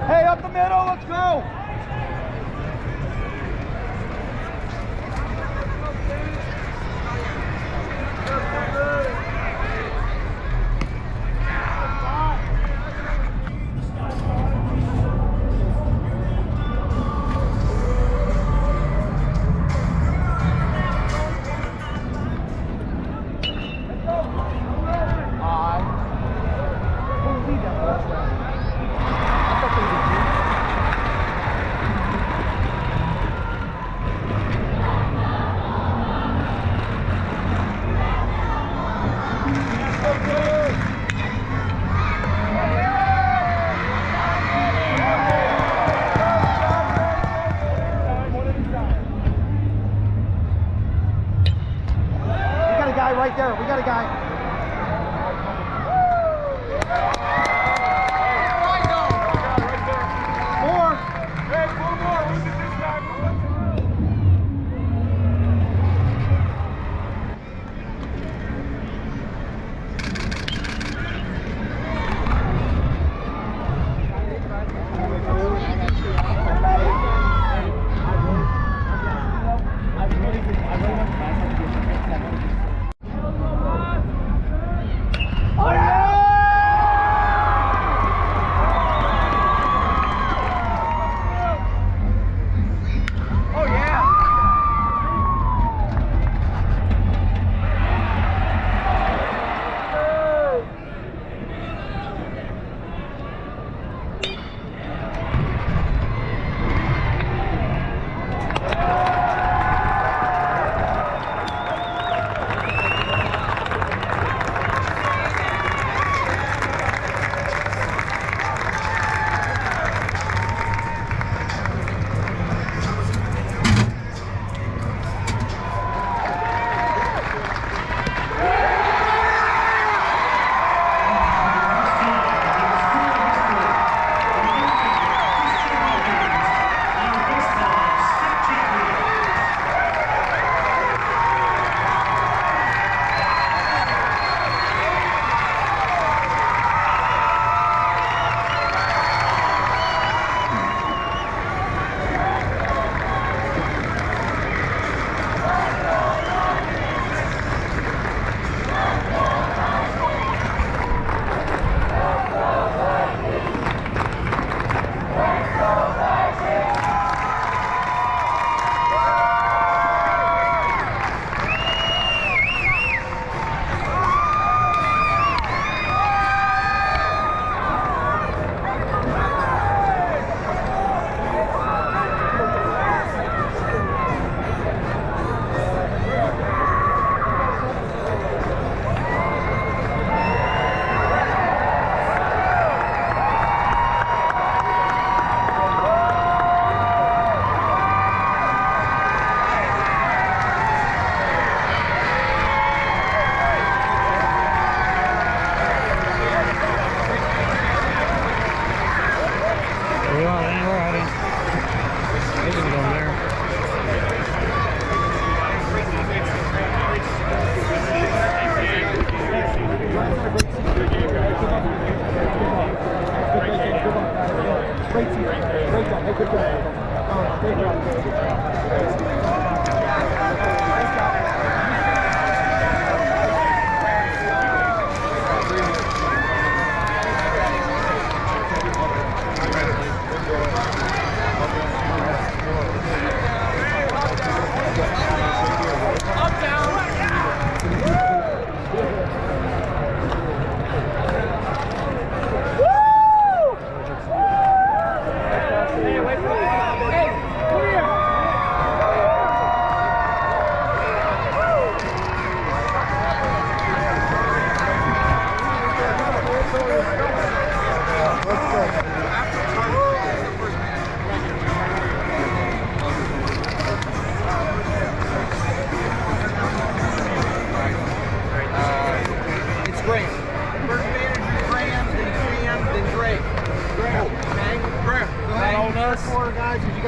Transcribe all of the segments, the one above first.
Hey, up the middle, let's go! Right there, we got a guy.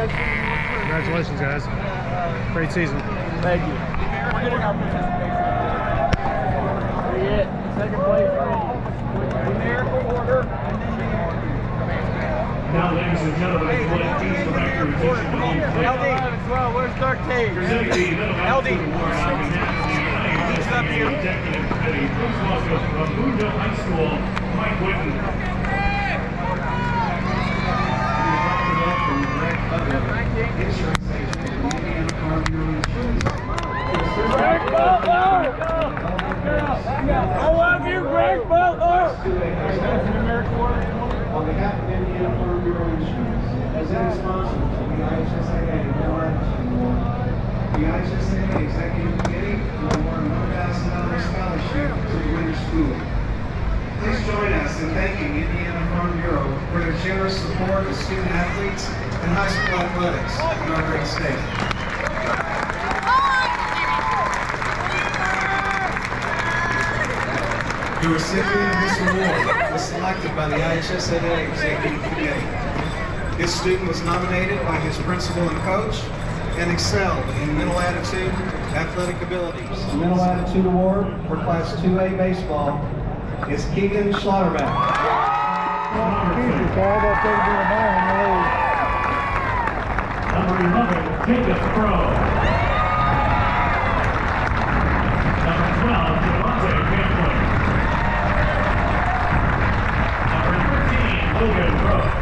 Congratulations, guys. Great season. Thank you. We're getting our participation. Second place. Numerical order. Now, ladies and gentlemen, please direct your attention to home plate. LD as well. Where's 13? Presenting the Middle LD. Award on behalf of the IHSAA Executive Committee. Please welcome from Boonville High School, Mike Whitten. Greg Butler! I love you, Greg Butler! On behalf of Indiana Farm Bureau Insurance, as a sponsor to the IHSAA Middle Attitude Award, the IHSAA Executive Committee will award a $1,000 scholarship to the winner school. Please join us in thanking Indiana Farm Bureau for their generous support of student athletes and high school athletics in our great state. The recipient of this award was selected by the IHSAA Executive Committee. This student was nominated by his principal and coach and excelled in mental attitude, athletic abilities. The Mental Attitude Award for Class 2A Baseball is Keegan Schlotterbeck. Number 11, Jacob Crow. Number 12, Javante Camplin. Number 13, Logan Brooke.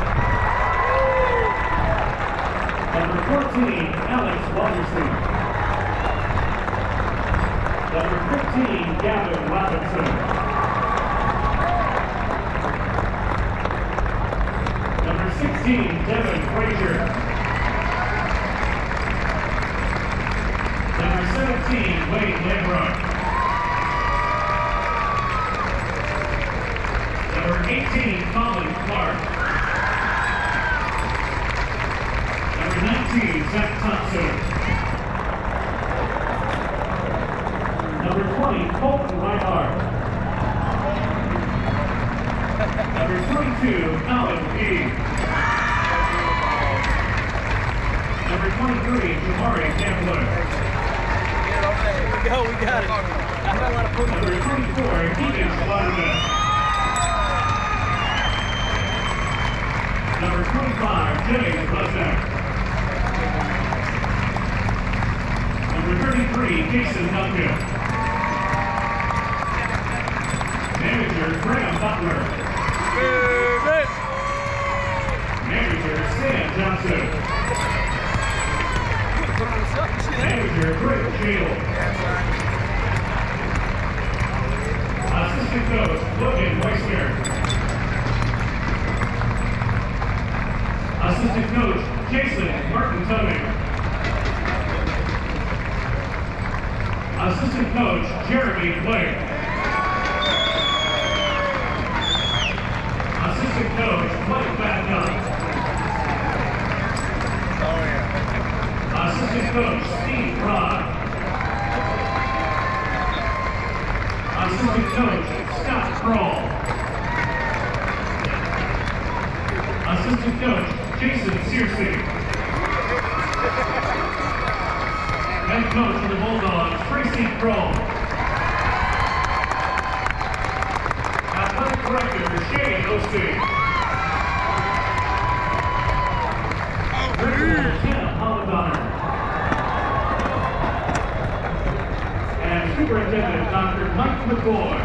Number 14, Alex Walterson. Number 15, Gavin Robinson. Number 16, Devin Frazier. Number 17, Wade Lambrook. Number 18, Colin Clark. Number 19, Zach Thompson. Number 20, Colton Reinhardt. Number 22, Colin P. Number 23, Jamari Campbell. We got it. I don't want to put Number 24, Keegan Schlotterbeck. Number 25, James Bussack. Number 33, Jason Duncan. Manager, Graham Butler. Manager, Sam Johnson. Manager, Greg Shield. Assistant coach, Logan Weissner. Assistant coach, Jason Martin Tubbing. Assistant coach, Jeremy Blake. Assistant coach, Mike Badnutt. Assistant coach, Steve Rod. Assistant coach, Scott Kroll. Assistant coach, Jason Searcy. Head coach for the Bulldogs, Tracy Kroll. Athletic director, Shane Osteen. Principal, Kim Hollendonner. And Superintendent, Dr. Mike McCoy.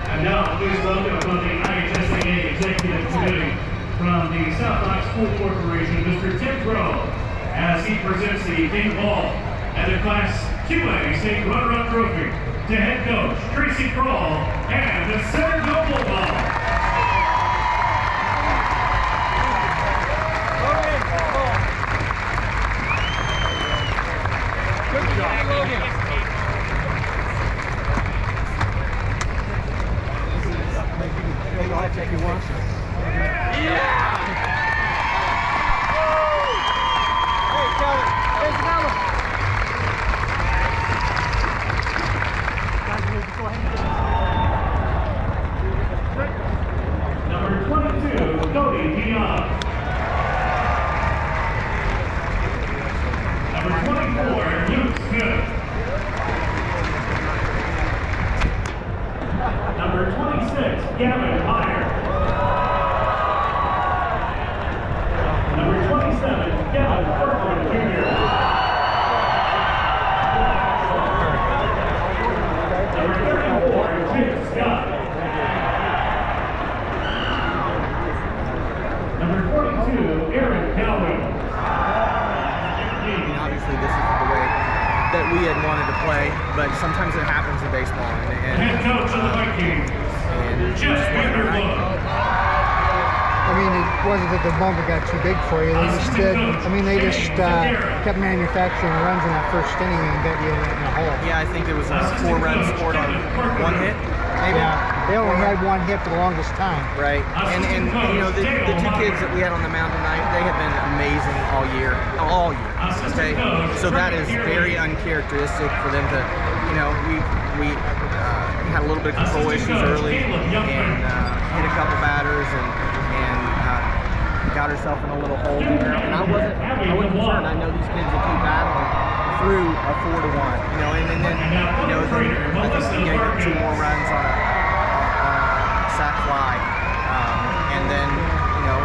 And now, please welcome from the IHSAA Executive Committee from the South Rock School Corporation, Mr. Tim Crow, as he presents the King Ball and the Class 2A State Runner-Up Trophy to head coach Tracy Kroll and the Centerville Bulldogs. Good job, Logan. I'll take you once. Yeah! Hey, Kelly, there's the number. Guys, go ahead. that we had wanted to play, but sometimes it happens in baseball, and Head coach of the Vikings, just wasn't right. I mean, it wasn't that the moment got too big for you. They just did. I mean, they just kept manufacturing runs in that first inning and got you in a hole. Yeah, I think it was a 4-run scored on 1 hit. Maybe. Yeah, they only had 1 hit for the longest time. Right, and you know, the 2 kids that we had on the mound tonight, they have been amazing all year. Okay, so that is very uncharacteristic for them to, you know, we had a little bit of control issues early and hit a couple batters and got herself in a little hole there. And I wasn't concerned. I know these kids will keep battling through a 4-1, you know, and then you know, I think you get 2 more runs on a sac fly, and then you know,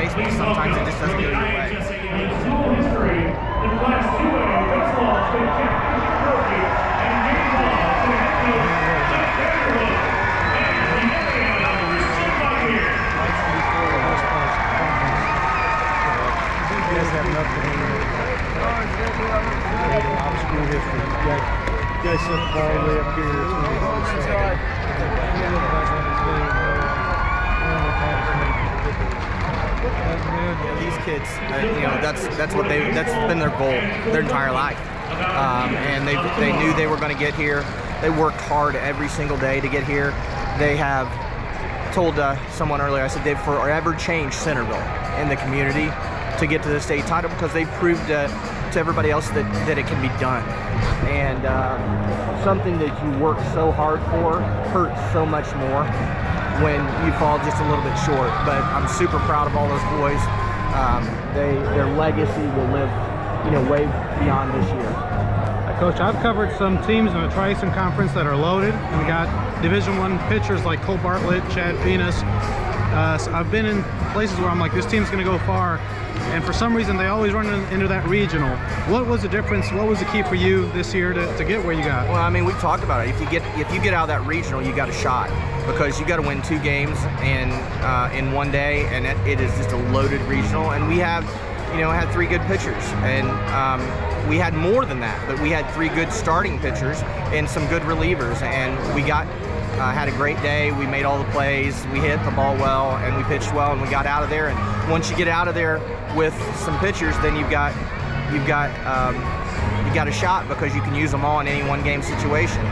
it's baseball. Sometimes it just doesn't go your way. History, the Class 2A baseball state championship trophy, and game ball to head coach Jeff Vanderbilt, and the Indiana Buccaneers. You guys have nothing in school history. You guys set the ball all the way up here. These kids, you know, that's been their goal their entire life, and they knew they were going to get here. They worked hard every single day to get here. They have told someone earlier, I said they've forever changed Centerville in the community to get to the state title because they proved to everybody else that it can be done. And something that you work so hard for hurts so much more when you fall just a little bit short. But I'm super proud of all those boys. Their legacy will live, you know, way beyond this year. Coach, I've covered some teams in the Tri-Eastern Conference that are loaded and got Division I pitchers like Cole Bartlett, Chad Venus. So I've been in places where I'm like, this team's going to go far, and for some reason they always run into that regional. What was the difference? What was the key for you this year to get where you got? Well, I mean, we talked about it. If you get out of that regional, you got a shot because you got to win 2 games and in 1 day, and it is just a loaded regional. And we have, you know, had 3 good pitchers, and we had more than that, but we had 3 good starting pitchers and some good relievers, and we got had a great day. We made all the plays, we hit the ball well, and we pitched well, and we got out of there. And once you get out of there with some pitchers, then you've got a shot because you can use them all in any 1-game situation,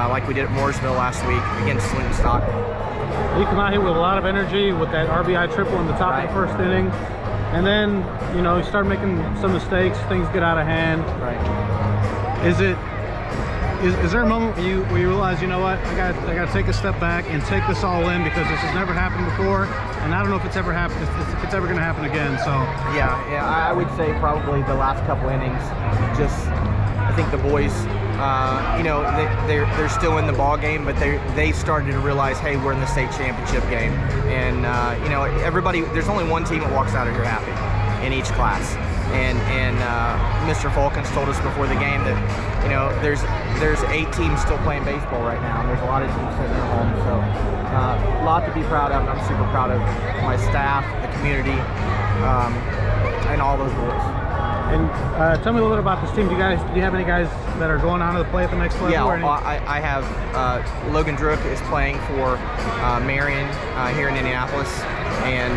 like we did at Mooresville last week against Swinton Stockton. You come out here with a lot of energy with that RBI triple in the top of the first inning. And then, you know, you start making some mistakes, things get out of hand. Right. Is there a moment where you realize, you know what, I got to take a step back and take this all in because this has never happened before, and I don't know if it's ever happened, if it's ever going to happen again. So yeah, I would say probably the last couple innings. Just, I think the boys, you know, they're still in the ball game, but they started to realize, hey, we're in the state championship game, and you know, everybody. There's only one team that walks out of here happy in each class, and Mr. Falkins told us before the game that, you know, there's 8 teams still playing baseball right now, and there's a lot of teams sitting at home. So a lot to be proud of, and I'm super proud of my staff, the community, and all those boys. And tell me a little bit about this team. Do you have any guys that are going on to the play at the next level? Yeah, I have Logan Drook is playing for Marion here in Indianapolis, and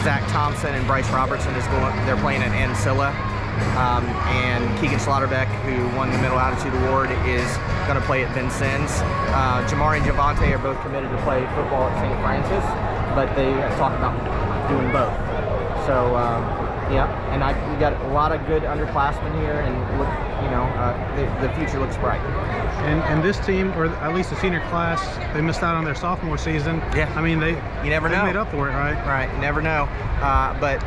Zach Thompson and Bryce Robertson they're playing at Ancilla, and Keegan Slaughterbeck, who won the Middle Attitude Award, is going to play at Vincennes. Jamari and Javante are both committed to play football at St. Francis, but they have talked about doing both. So. Yeah, and we got a lot of good underclassmen here, and look, you know, the future looks bright. And this team, or at least the senior class, they missed out on their sophomore season. Yeah, I mean you never know. Made up for it, right? Right, you never know. But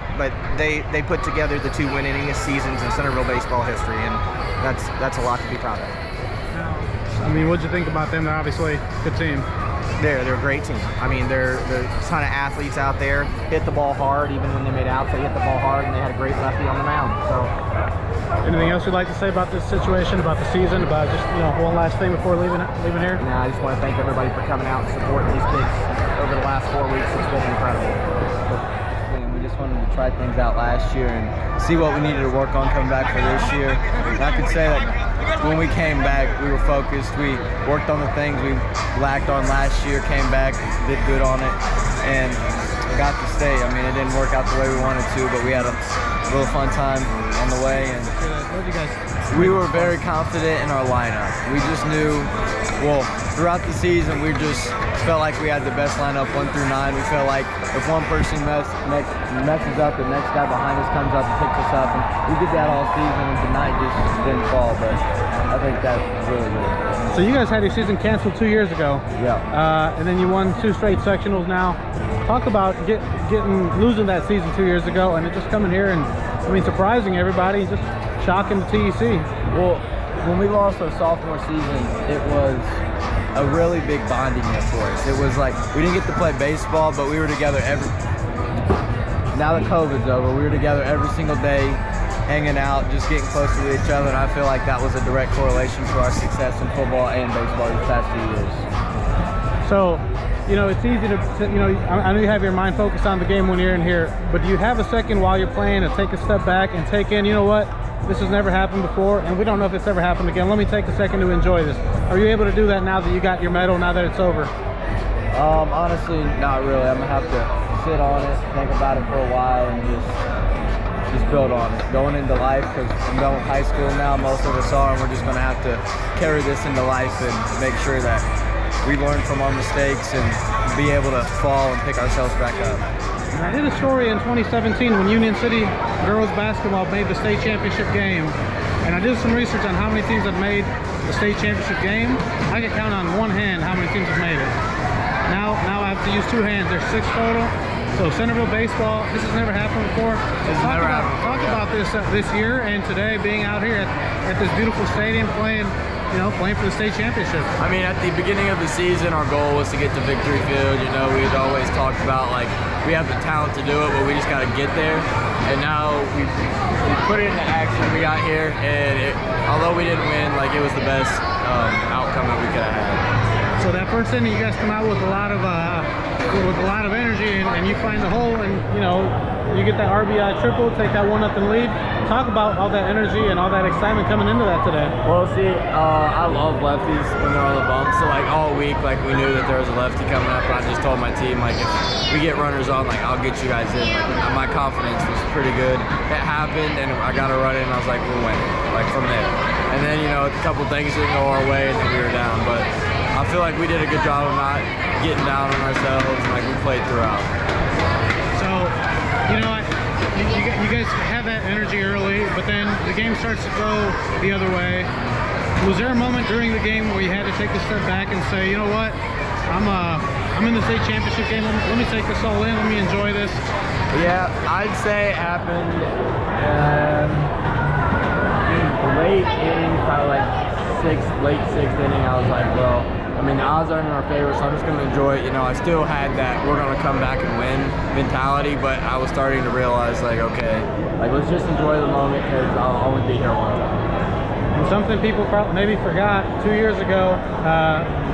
they put together the 2 winningest seasons in Centerville baseball history, and that's a lot to be proud of. I mean, what'd you think about them? They're obviously a good team. They're a great team. I mean, they're a ton of athletes out there. Hit the ball hard, even when they made outs. They hit the ball hard, and they had a great lefty on the mound. So, anything else you'd like to say about this situation, about the season, about just, you know, one last thing before leaving here? No, I just want to thank everybody for coming out and supporting these kids over the last 4 weeks. It's been incredible. We just wanted to to try things out last year and see what we needed to work on coming back for this year. And I could say that when we came back, we were focused. We worked on the things we lacked on last year, came back, did good on it, and got to stay. I mean, it didn't work out the way we wanted to, but we had a little fun time on the way. And we were very confident in our lineup. We just knew, well, throughout the season, we just felt like we had the best lineup 1 through 9. We felt like if one person messes up, the next guy behind us comes up and picks us up. And we did that all season, and tonight just didn't fall, but I think that's really good. So you guys had your season canceled 2 years ago. Yeah. And then you won 2 straight sectionals now. Talk about losing that season 2 years ago and it just coming here and, I mean, surprising everybody, just shocking the TEC. Well, when we lost our sophomore season, it was a really big bonding year for us. It was like, we didn't get to play baseball, but we were together now that COVID's over, we were together every single day, hanging out, just getting closer to each other, and I feel like that was a direct correlation for our success in football and baseball these past 2 years. So, you know, it's easy to, you know, I know you have your mind focused on the game when you're in here, but do you have a second while you're playing to take a step back and take in, you know what, this has never happened before, and we don't know if it's ever happened again. Let me take a second to enjoy this. Are you able to do that now that you got your medal, now that it's over? Honestly, not really. I'm gonna have to sit on it, think about it for a while, and just build on it. Going into life, because I'm done with high school now, most of us are, and we're just gonna have to carry this into life and make sure that we learn from our mistakes and be able to fall and pick ourselves back up. And I did a story in 2017 when Union City girls basketball made the state championship game, and I did some research on how many teams have made the state championship game. I could count on one hand how many teams have made it. Now I have to use 2 hands. There's 6 total. So Centerville baseball, this has never happened before. Talk about this year and today being out here at this beautiful stadium playing for the state championship. I mean, at the beginning of the season, our goal was to get to victory field. You know, we'd always talked about, like, we have the talent to do it, but we just got to get there. And now we put it into action. We got here, and although we didn't win, like, it was the best outcome that we could have had. So that first inning, you guys come out with a lot of energy, and you find the hole, and you know, you get that RBI triple, take that 1-0 lead. Talk about all that energy and all that excitement coming into that today. Well, see, I love lefties when they're on the bump. So like all week, like we knew that there was a lefty coming up, and I just told my team, like, if we get runners on, like, I'll get you guys in. Like, my confidence was pretty good. It happened, and I got a run in, and I was like, we'll win, like, from there. And then, you know, a couple things didn't go our way, and then we were down. But I feel like we did a good job of not getting down on ourselves, and like we played throughout. So, you know, you guys have that energy early, but then the game starts to go the other way. Was there a moment during the game where you had to take a step back and say, you know what, I'm in the state championship game, let me take this all in, let me enjoy this? Yeah, I'd say it happened late inning, probably like late sixth inning. I was like, well, I mean, the odds aren't in our favor, so I'm just going to enjoy it. You know, I still had that we're going to come back and win mentality, but I was starting to realize, like, okay, like, let's just enjoy the moment because I'll only be here one time. And something people maybe forgot, 2 years ago,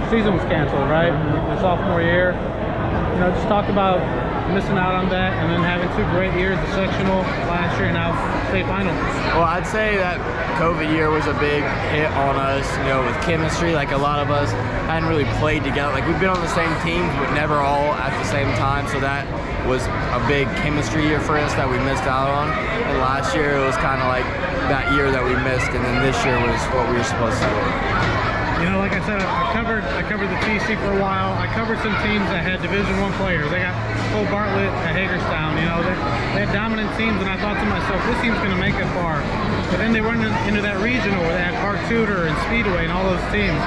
season was canceled, right? Your sophomore year. You know, just talk about missing out on that and then having 2 great years, the sectional last year and now state final. Well, I'd say that COVID year was a big hit on us, you know, with chemistry. Like, a lot of us hadn't really played together. Like, we've been on the same teams, but never all at the same time. So that was a big chemistry year for us that we missed out on. And last year it was kind of like that year that we missed, and then this year was what we were supposed to do. You know, like I said, I covered the TC for a while. I covered some teams that had Division I players. They got Cole Bartlett at Hagerstown. You know, they had dominant teams, and I thought to myself, this team's going to make it far. But then they run into that regional where they had Park Tudor and Speedway and all those teams.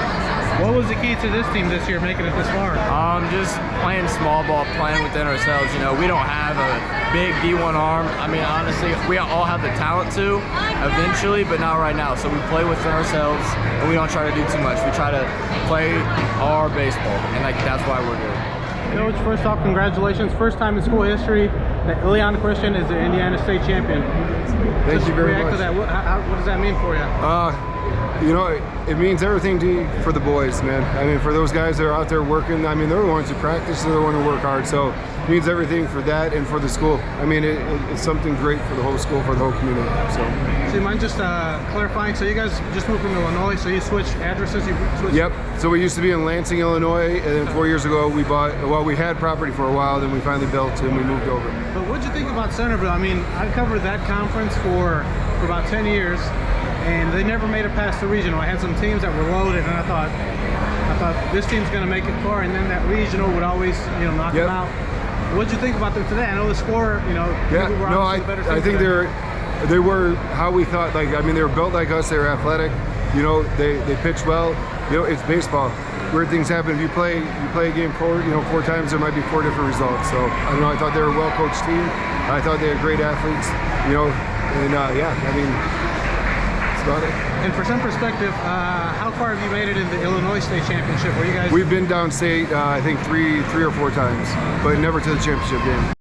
What was the key to this team this year making it this far? Just playing small ball, playing within ourselves. You know, we don't have a big D1 arm. I mean, honestly, we all have the talent to eventually, but not right now. So we play within ourselves, and we don't try to do too much. We try to play our baseball, and like that's why we're good. Coach, first off, congratulations. First time in school history that Illiana Christian is the Indiana state champion. Thank you very much. React to that. What does that mean for you? You know, it means everything for the boys, man. I mean, for those guys that are out there working, I mean, they're the ones who practice, they're the ones who work hard. So it means everything for that and for the school. I mean, it's something great for the whole school, for the whole community. So you mind just clarifying? So you guys just moved from Illinois, so you switched addresses? Yep. So we used to be in Lansing, Illinois, and then 4 years ago we we had property for a while, then we finally built and we moved over. But what'd you think about Centerville? I mean, I covered that conference for about 10 years. And they never made it past the regional. I had some teams that were loaded, and I thought this team's going to make it far, and then that regional would always, knock them out. What'd you think about them today? I know the score, Yeah, no, I think they were how we thought. Like, I mean, they were built like us. They were athletic. They pitched well. It's baseball. Weird things happen. If you play a game four times, there might be 4 different results. So I thought they were a well-coached team. I thought they had great athletes. I mean. And for some perspective, how far have you made it in the Illinois State Championship? Where you guys? We've been downstate, I think three or 4 times, but never to the championship game.